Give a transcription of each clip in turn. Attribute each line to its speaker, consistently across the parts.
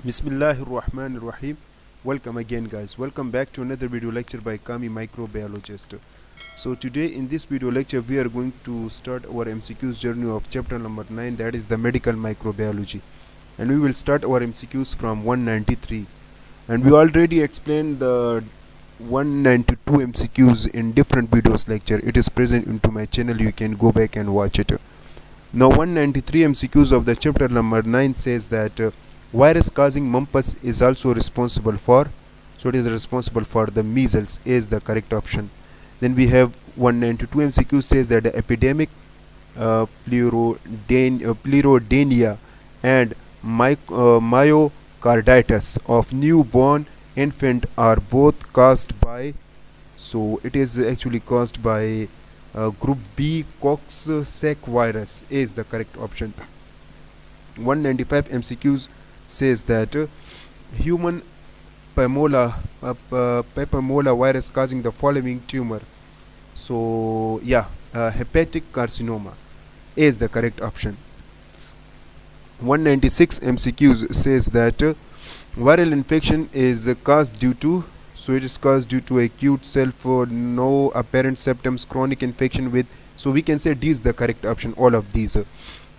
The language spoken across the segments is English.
Speaker 1: Bismillahirrahmanirrahim. Welcome again, guys. Welcome back to another video lecture by Kami Microbiologist. So today in this video lecture we are going to start our MCQs journey of chapter number 9, that is the medical microbiology, and we will start our MCQs from 193. And we already explained the 192 MCQs in different videos lecture. It is present into my channel, you can go back and watch it. Now 193 MCQs of the chapter number 9 says that virus causing mumps is also responsible for, so it is responsible for the measles is the correct option. Then we have 192 MCQ says that the epidemic pleurodenia and myocarditis of newborn infant are both caused by, so it is actually caused by group B Coxsackie virus is the correct option. 195 MCQs says that human papilloma virus causing the following tumor, so hepatic carcinoma is the correct option. 196 MCQs says that viral infection is caused due to, so it is caused due to acute self no apparent symptoms chronic infection with, so we can say D is the correct option, all of these.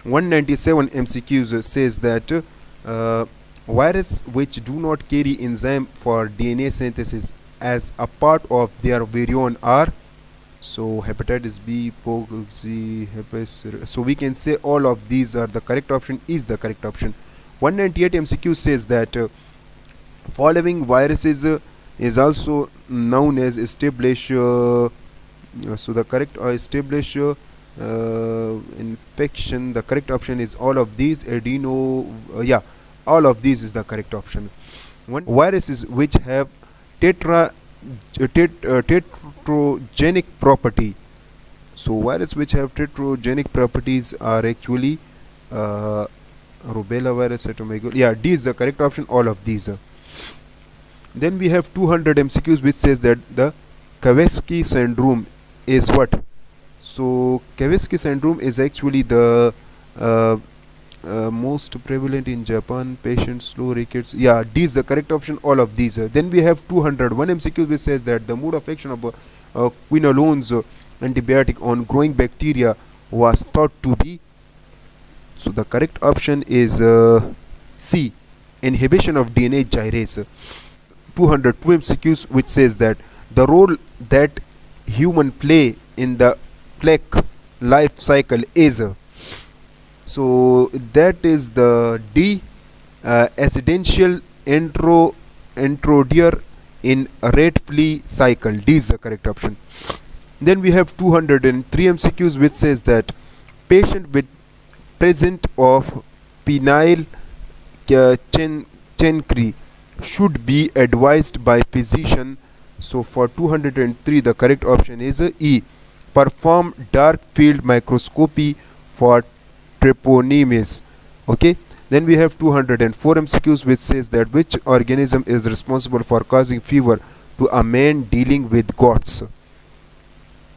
Speaker 1: 197 MCQs says that virus which do not carry enzyme for DNA synthesis as a part of their virion are, so hepatitis B, poxy, hepatitis, so we can say all of these are the correct option, is the correct option. 198 MCQ says that following viruses is also known as established, so the correct established infection, the correct option is all of these, all of these is the correct option. Viruses which have tetrogenic property, so viruses which have tetrogenic properties are actually rubella virus, cytomegalovirus, D is the correct option, all of these. Then we have 200 MCQs which says that the Kawasaki syndrome is what, so Kawasaki syndrome is actually the most prevalent in Japan, patients slow rickets, D is the correct option, all of these. Then we have 201 MCQ which says that the mode of action of quinolones antibiotic on growing bacteria was thought to be, so the correct option is C, inhibition of DNA gyrase. 202 MCQs which says that the role that human play in the plaque life cycle is, so that is the D, accidental introducer in rat flea cycle, D is the correct option. Then we have 203 MCQs which says that patient with present of penile chancre should be advised by physician, so for 203 the correct option is E, perform dark field microscopy for treponemes. Okay, then we have 204 MCQs which says that which organism is responsible for causing fever to a man dealing with goats,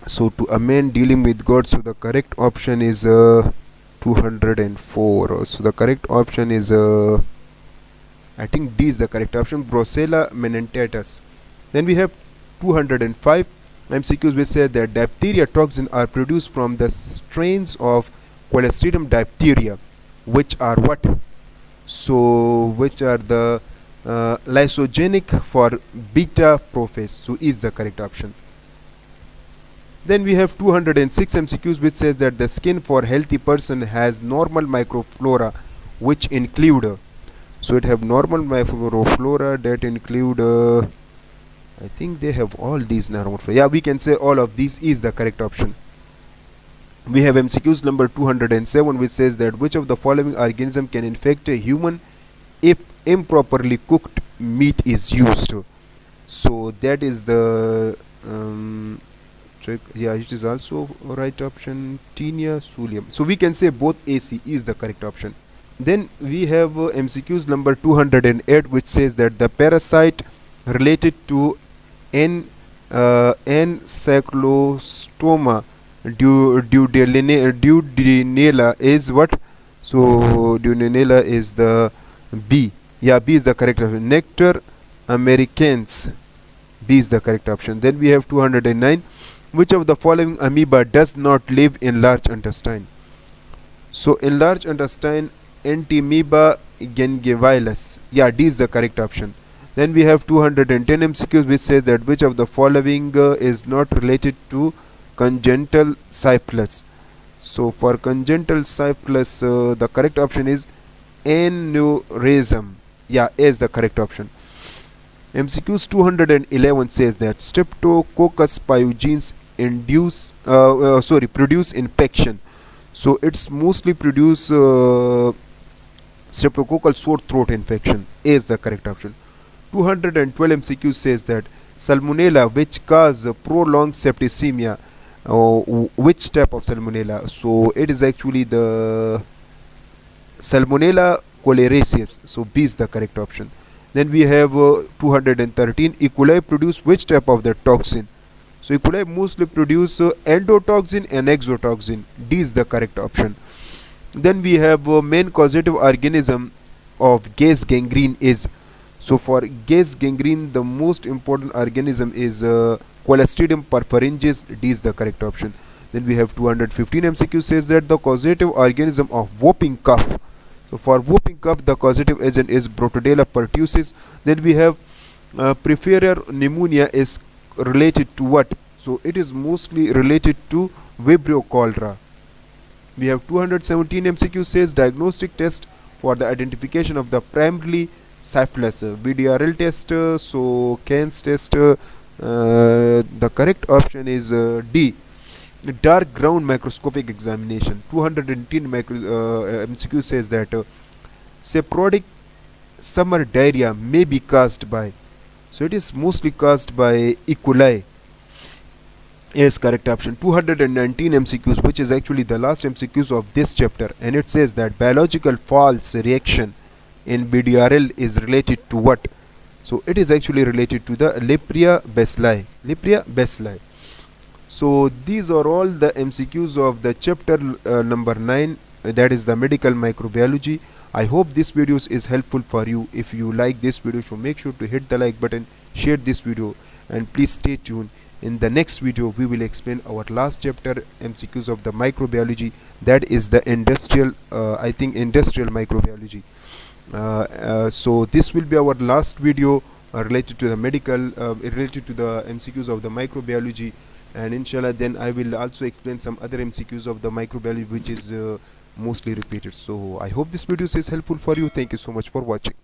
Speaker 1: so to a man dealing with goats, so the correct option is 204, so the correct option is I think D is the correct option, Brucella meningitis. Then we have 205 MCQs which say that diphtheria toxin are produced from the strains of Clostridium diphtheria, which are what, so which are the lysogenic for beta prophase, so is the correct option. Then we have 206 MCQs which says that the skin for healthy person has normal microflora which include, so it have normal microflora that include I think they have all these normal flora, we can say all of these is the correct option. We have MCQs number 207 which says that which of the following organism can infect a human if improperly cooked meat is used, so that is the it is also right option, Tinea Sulium, so we can say both AC is the correct option. Then we have MCQs number 208 which says that the parasite related to Encephalostoma duodenale is what, so duodenale is the B, Yeah, B is the correct option. Nectar americans, B is the correct option. Then we have 209. Which of the following amoeba does not live in large intestine? So in large intestine, Antiamoeba gengivalis. Yeah, D is the correct option. Then we have 210 MCQs which says that which of the following is not related to congenital syphilis. So for congenital syphilis, the correct option is aneurysm. Yeah, A is the correct option. MCQs 211 says that Streptococcus pyogenes produce infection. So it's mostly produce streptococcal sore throat infection. A is the correct option. 212 MCQ says that salmonella which cause prolonged septicemia. Which type of salmonella? So it is actually the salmonella choleraceus. So B is the correct option. Then we have 213. E. coli produce which type of the toxin? So E. coli mostly produce endotoxin and exotoxin. D is the correct option. Then we have main causative organism of gas gangrene is. So for gas gangrene, the most important organism is Clostridium perfringens. D is the correct option. Then we have 215 MCQ says that the causative organism of whooping cough. So for whooping cough, the causative agent is Brotadella pertussis. Then we have peripheral pneumonia is related to what? So it is mostly related to Vibrio cholera. We have 217 MCQ says diagnostic test for the identification of the primarily syphilis. VDRL test, so Cairns test. The correct option is D. Dark ground microscopic examination. 210 MCQ says that seprodic summer diarrhea may be caused by. So it is mostly caused by E. coli. Yes, correct option. 219 MCQs, which is actually the last MCQs of this chapter, and it says that biological false reaction in BDRL is related to what? So it is actually related to the Lepria bacilli. Lepria bacilli. So these are all the MCQs of the chapter number 9, that is the medical microbiology. I hope this video is helpful for you. If you like this video, so make sure to hit the like button, share this video, and please stay tuned. In the next video we will explain our last chapter MCQs of the microbiology, that is the industrial industrial microbiology. So this will be our last video related to the medical related to the MCQs of the microbiology, and inshallah then I will also explain some other MCQs of the microbiology which is mostly repeated. So I hope this video is helpful for you. Thank you so much for watching.